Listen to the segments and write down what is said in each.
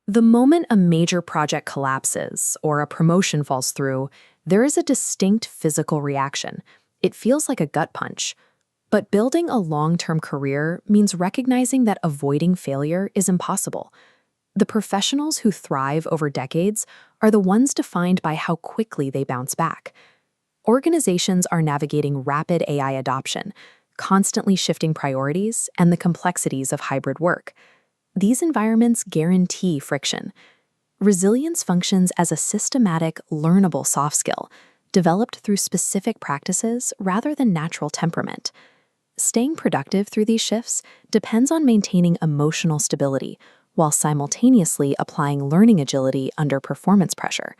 The moment a major project collapses or a promotion falls through, there is a distinct physical reaction. It feels like a gut punch. But building a long-term career means recognizing that avoiding failure is impossible. The professionals who thrive over decades are the ones defined by how quickly they bounce back. Organizations are navigating rapid AI adoption, constantly shifting priorities, and the complexities of hybrid work. These environments guarantee friction. Resilience functions as a systematic, learnable soft skill, developed through specific practices rather than natural temperament. Staying productive through these shifts depends on maintaining emotional stability while simultaneously applying learning agility under performance pressure.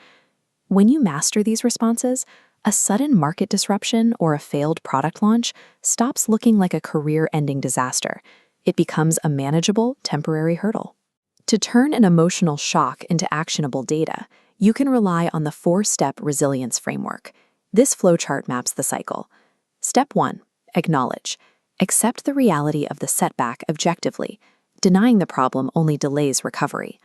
When you master these responses, a sudden market disruption or a failed product launch stops looking like a career-ending disaster. It becomes a manageable, temporary hurdle. To turn an emotional shock into actionable data, you can rely on the 4-step resilience framework. This flowchart maps the cycle. Step 1. Acknowledge. Accept the reality of the setback objectively. Denying the problem only delays recovery.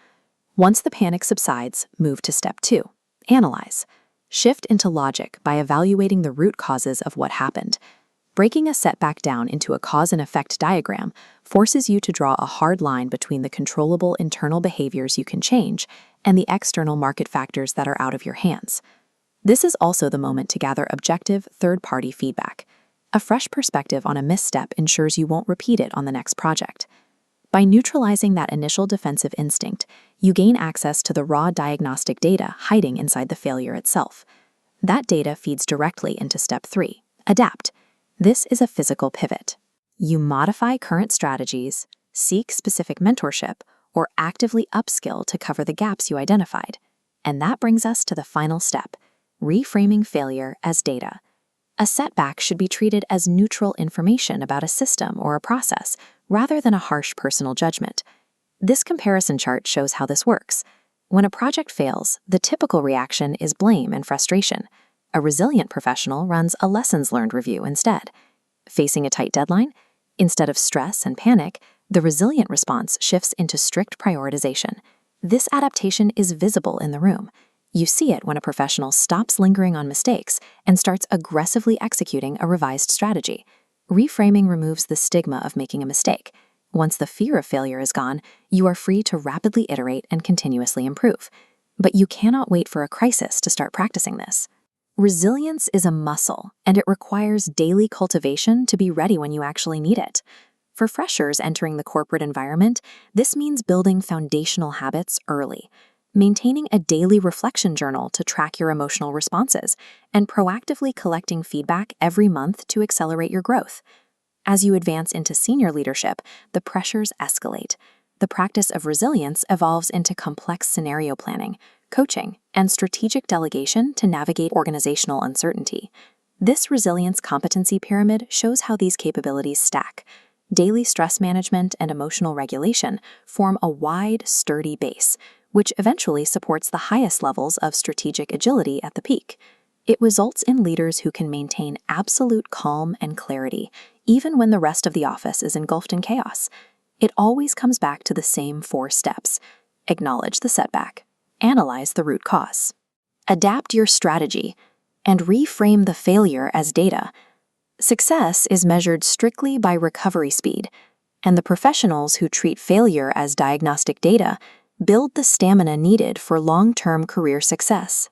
Once the panic subsides, move to Step 2. Analyze. Shift into logic by evaluating the root causes of what happened. Breaking a setback down into a cause and effect diagram forces you to draw a hard line between the controllable internal behaviors you can change and the external market factors that are out of your hands. This is also the moment to gather objective, third-party feedback. A fresh perspective on a misstep ensures you won't repeat it on the next project. By neutralizing that initial defensive instinct, you gain access to the raw diagnostic data hiding inside the failure itself. That data feeds directly into Step 3, adapt. This is a physical pivot. You modify current strategies, seek specific mentorship, or actively upskill to cover the gaps you identified. And that brings us to the final step, reframing failure as data. A setback should be treated as neutral information about a system or a process, rather than a harsh personal judgment. This comparison chart shows how this works. When a project fails, the typical reaction is blame and frustration. A resilient professional runs a lessons learned review instead. Facing a tight deadline, instead of stress and panic, the resilient response shifts into strict prioritization. This adaptation is visible in the room. You see it when a professional stops lingering on mistakes and starts aggressively executing a revised strategy. Reframing removes the stigma of making a mistake. Once the fear of failure is gone, you are free to rapidly iterate and continuously improve. But you cannot wait for a crisis to start practicing this. Resilience is a muscle, and it requires daily cultivation to be ready when you actually need it. For freshers entering the corporate environment, this means building foundational habits early, maintaining a daily reflection journal to track your emotional responses, and proactively collecting feedback every month to accelerate your growth. As you advance into senior leadership, the pressures escalate. The practice of resilience evolves into complex scenario planning, coaching, and strategic delegation to navigate organizational uncertainty. This resilience competency pyramid shows how these capabilities stack. Daily stress management and emotional regulation form a wide, sturdy base, which eventually supports the highest levels of strategic agility at the peak. It results in leaders who can maintain absolute calm and clarity, even when the rest of the office is engulfed in chaos. It always comes back to the same 4 steps. Acknowledge the setback. Analyze the root cause. Adapt your strategy. And reframe the failure as data. Success is measured strictly by recovery speed, and the professionals who treat failure as diagnostic data build the stamina needed for long-term career success.